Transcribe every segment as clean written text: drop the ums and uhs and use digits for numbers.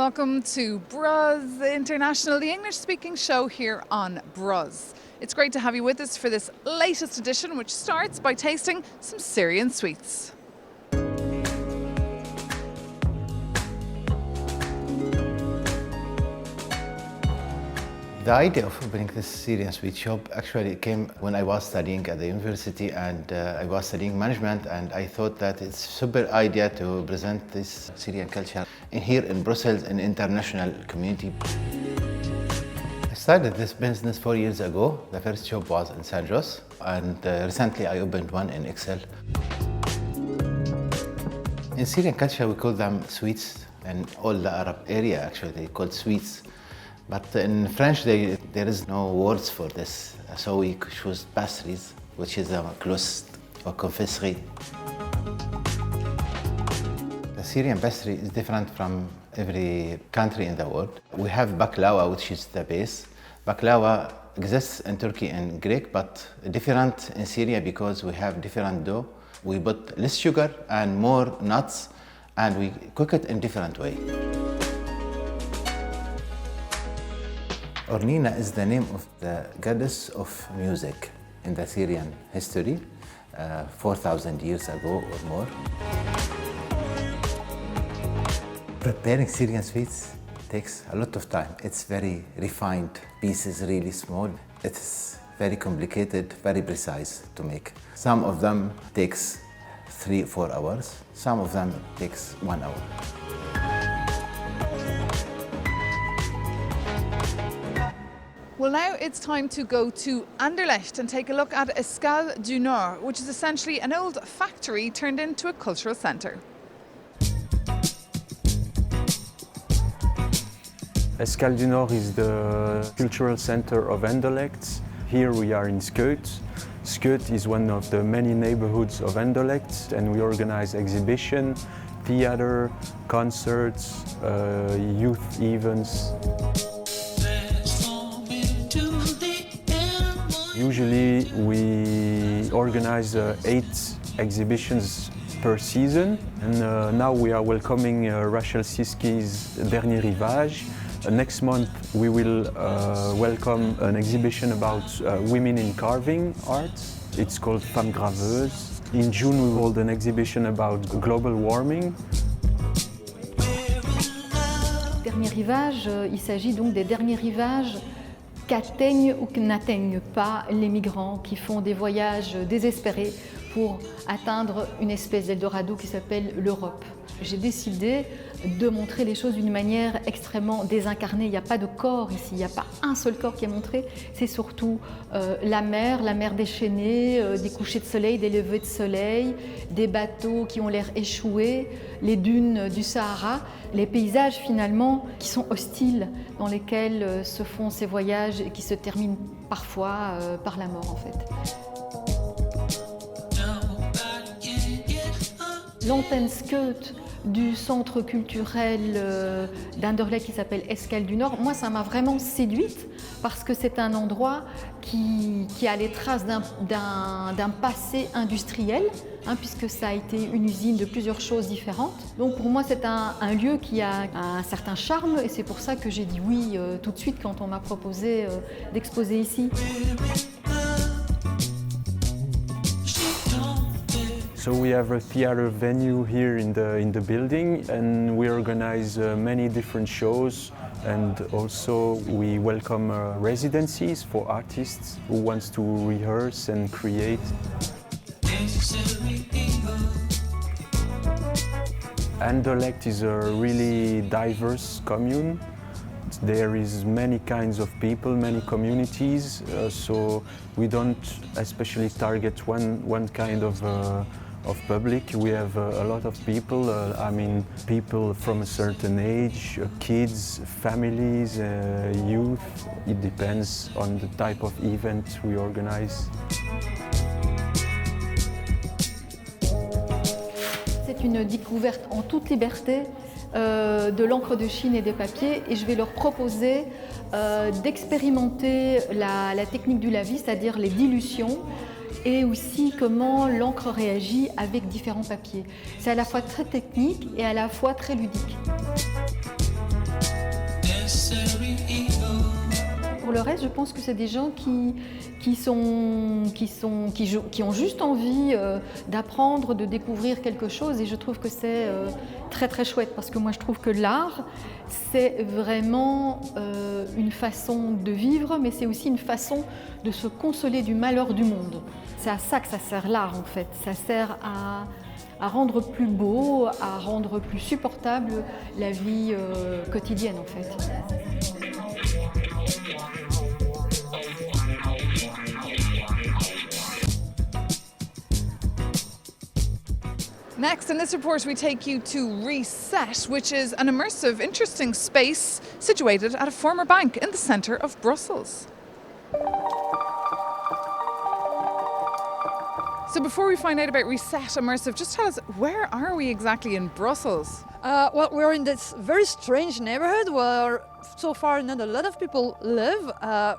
Welcome to BRUZZ International, the English-speaking show here on BRUZZ. It's great to have you with us for this latest edition, which starts by tasting some Syrian sweets. The idea of opening this Syrian sweet shop actually came when I was studying at the university, and I was studying management, and I thought that it's a super idea to present this Syrian culture here in Brussels, in international community. I started this business 4 years ago. The first shop was in Sadros, and recently I opened one in Ixelles. In Syrian culture, we call them sweets, and all the Arab area actually they call sweets. But in French, there is no words for this, so we choose pastries, which is a close or confiserie. The Syrian pastry is different from every country in the world. We have baklava, which is the base. Baklava exists in Turkey and Greek, but different in Syria because we have different dough. We put less sugar and more nuts, and we cook it in different way. Ornina is the name of the goddess of music in the Syrian history, 4,000 years ago or more. Preparing Syrian sweets takes a lot of time. It's very refined pieces, really small. It's very complicated, very precise to make. Some of them takes 3-4 hours. Some of them takes 1 hour. Well, now it's time to go to Anderlecht and take a look at Escale du Nord, which is essentially an old factory turned into a cultural centre. Escale du Nord is the cultural centre of Anderlecht. Here we are in Scheut. Scheut is one of the many neighbourhoods of Anderlecht, and we organise exhibition, theatre, concerts, youth events. Usually we organize 8 exhibitions per season, and now we are welcoming Rachel Siski's Dernier Rivage. Next month we will welcome an exhibition about women in carving arts. It's called Femmes Graveuses. In June we will hold an exhibition about global warming. Dernier Rivage, il s'agit donc des derniers rivages qu'atteignent ou que n'atteignent pas les migrants qui font des voyages désespérés pour atteindre une espèce d'Eldorado qui s'appelle l'Europe. J'ai décidé de montrer les choses d'une manière extrêmement désincarnée. Il n'y a pas de corps ici, il n'y a pas un seul corps qui est montré. C'est surtout la mer déchaînée, des couchers de soleil, des levées de soleil, des bateaux qui ont l'air échoués, les dunes du Sahara, les paysages finalement qui sont hostiles, dans lesquels se font ces voyages et qui se terminent parfois par la mort en fait. L'antenne Scheut du centre culturel d'Anderlecht qui s'appelle Escale du Nord, moi ça m'a vraiment séduite parce que c'est un endroit qui a les traces d'un passé industriel, puisque ça a été une usine de plusieurs choses différentes. Donc pour moi c'est un lieu qui a un certain charme, et c'est pour ça que j'ai dit oui tout de suite quand on m'a proposé d'exposer ici. So we have a theatre venue here in the building, and we organize many different shows, and also we welcome residencies for artists who want to rehearse and create. Anderlecht is a really diverse commune. There is many kinds of people, many communities, so we don't especially target one kind of public. We have a lot of people, people from a certain age, kids, families, youth. It depends on the type of event we organize. C'est une découverte en toute liberté de l'encre de Chine et des papiers, et je vais leur proposer d'expérimenter la technique du lavis, c'est-à-dire les dilutions, et aussi comment l'encre réagit avec différents papiers. C'est à la fois très technique et à la fois très ludique. le reste, je pense que c'est des gens qui ont juste envie d'apprendre, de découvrir quelque chose, et je trouve que c'est très très chouette, parce que moi je trouve que l'art, c'est vraiment une façon de vivre, mais c'est aussi une façon de se consoler du malheur du monde. C'est à ça que ça sert l'art en fait, ça sert à rendre plus beau, à rendre plus supportable la vie quotidienne en fait. Next, in this report, we take you to Reset, which is an immersive, interesting space situated at a former bank in the centre of Brussels. So before we find out about Reset Immersive, just tell us, where are we exactly in Brussels? Well, we're in this very strange neighborhood where so far not a lot of people live.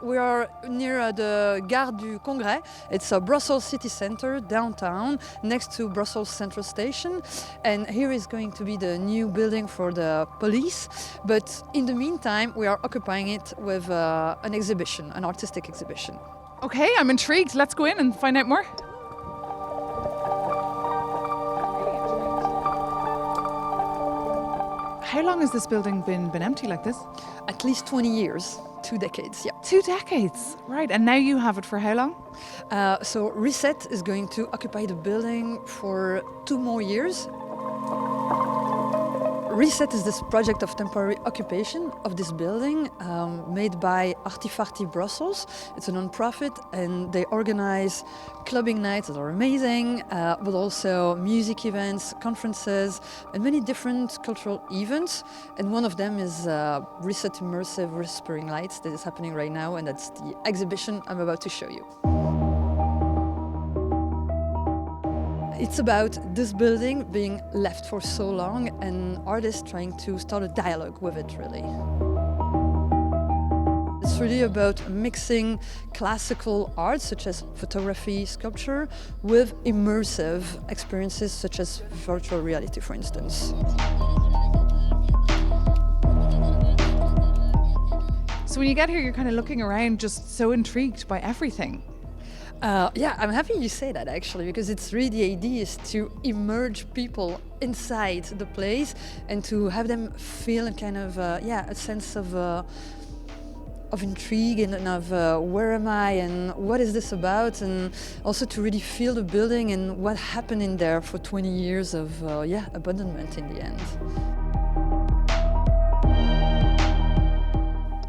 We are near the Gare du Congrès. It's a Brussels city centre, downtown, next to Brussels Central Station. And here is going to be the new building for the police. But in the meantime, we are occupying it with an exhibition, an artistic exhibition. Okay, I'm intrigued. Let's go in and find out more. How long has this building been empty like this? At least 20 years, 2 decades, yeah. 2 decades, right. And now you have it for how long? So Reset is going to occupy the building for 2 more years. Reset is this project of temporary occupation of this building made by Artifarti Brussels. It's a non-profit, and they organize clubbing nights that are amazing, but also music events, conferences, and many different cultural events. And one of them is Reset Immersive Whispering Lights that is happening right now, and that's the exhibition I'm about to show you. It's about this building being left for so long and artists trying to start a dialogue with it, really. It's really about mixing classical art, such as photography, sculpture, with immersive experiences, such as virtual reality, for instance. So when you get here, you're kind of looking around, just so intrigued by everything. Yeah, I'm happy you say that actually, because it's really the idea is to immerse people inside the place and to have them feel a kind of a sense of intrigue and of where am I and what is this about, and also to really feel the building and what happened in there for 20 years of abandonment in the end.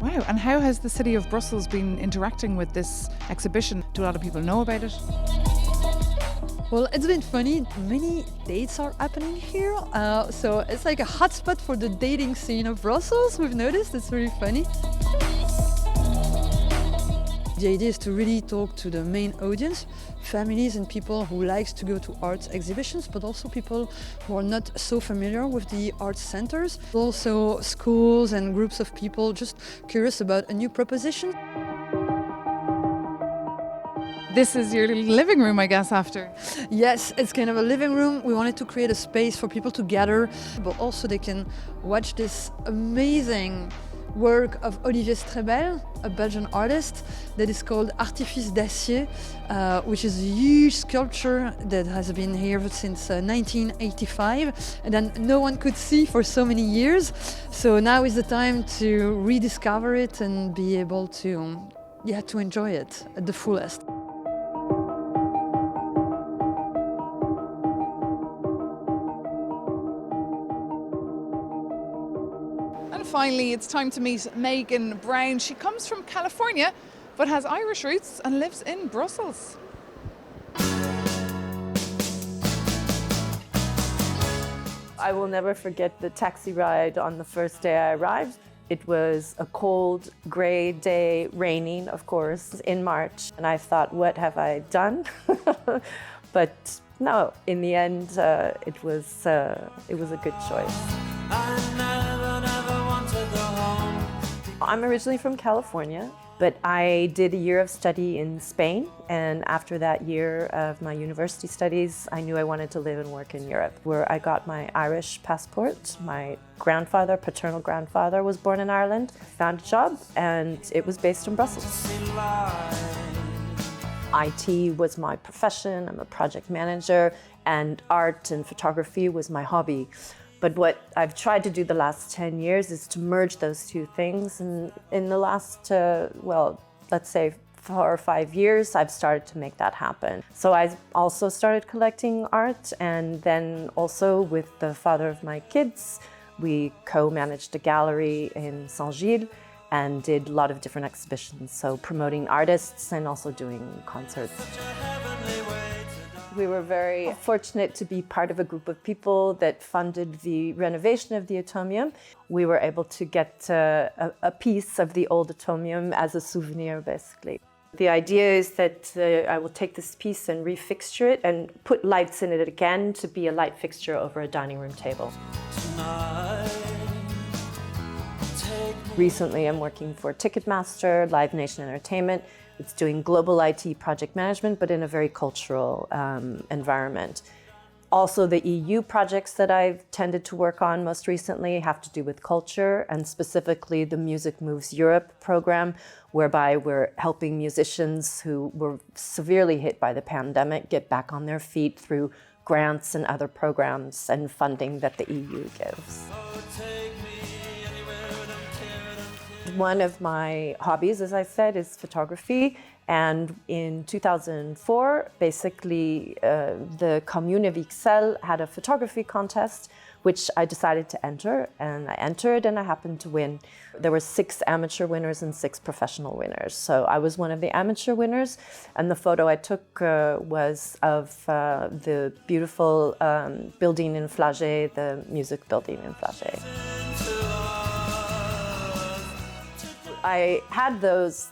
Wow, and how has the city of Brussels been interacting with this exhibition? Do a lot of people know about it? Well, it's been funny. Many dates are happening here. So it's like a hotspot for the dating scene of Brussels, we've noticed. It's really funny. The idea is to really talk to the main audience, families and people who like to go to art exhibitions, but also people who are not so familiar with the art centers. Also schools and groups of people just curious about a new proposition. This is your little living room, I guess, after. Yes, it's kind of a living room. We wanted to create a space for people to gather, but also they can watch this amazing work of Olivier Strebel, a Belgian artist, that is called Artifice d'Acier, which is a huge sculpture that has been here since 1985 and then no one could see for so many years. So now is the time to rediscover it and be able to enjoy it at the fullest. Finally, it's time to meet Megan Browne. She comes from California, but has Irish roots and lives in Brussels. I will never forget the taxi ride on the first day I arrived. It was a cold, grey day, raining, of course, in March. And I thought, what have I done? But no, in the end, it was a good choice. I'm originally from California, But I did a year of study in Spain, and after that year of my university studies, I knew I wanted to live and work in Europe, where I got my Irish passport. My grandfather, paternal grandfather, was born in Ireland. I found a job, and it was based in Brussels. IT was my profession, I'm a project manager, and art and photography was my hobby. But what I've tried to do the last 10 years is to merge those two things. And in the last, let's say 4 or 5 years, I've started to make that happen. So I also started collecting art, and then also with the father of my kids, we co-managed a gallery in Saint-Gilles and did a lot of different exhibitions, so promoting artists and also doing concerts. We were very fortunate to be part of a group of people that funded the renovation of the Atomium. We were able to get a piece of the old Atomium as a souvenir, basically. The idea is that I will take this piece and refixture it and put lights in it again to be a light fixture over a dining room table. Recently, I'm working for Ticketmaster, Live Nation Entertainment. It's doing global IT project management, but in a very cultural environment. Also, the EU projects that I've tended to work on most recently have to do with culture, and specifically the Music Moves Europe program, whereby we're helping musicians who were severely hit by the pandemic get back on their feet through grants and other programs and funding that the EU gives. One of my hobbies, as I said, is photography. And in 2004, basically, the commune of Ixelles had a photography contest, which I decided to enter. And I entered and I happened to win. There were 6 amateur winners and 6 professional winners. So I was one of the amateur winners. And the photo I took was of the beautiful building in Flagey, the music building in Flagey. I had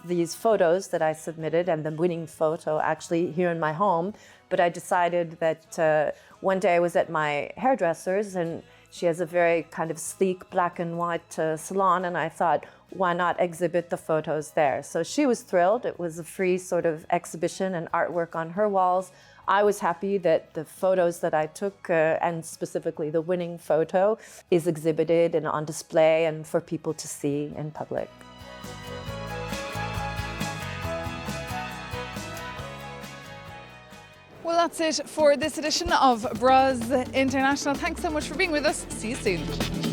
these photos that I submitted, and the winning photo actually here in my home, but I decided that one day I was at my hairdresser's, and she has a very kind of sleek black and white salon, and I thought, why not exhibit the photos there? So she was thrilled. It was a free sort of exhibition and artwork on her walls. I was happy that the photos that I took, and specifically the winning photo, is exhibited and on display and for people to see in public. Well, that's it for this edition of BRUZZ International. Thanks so much for being with us. See you soon.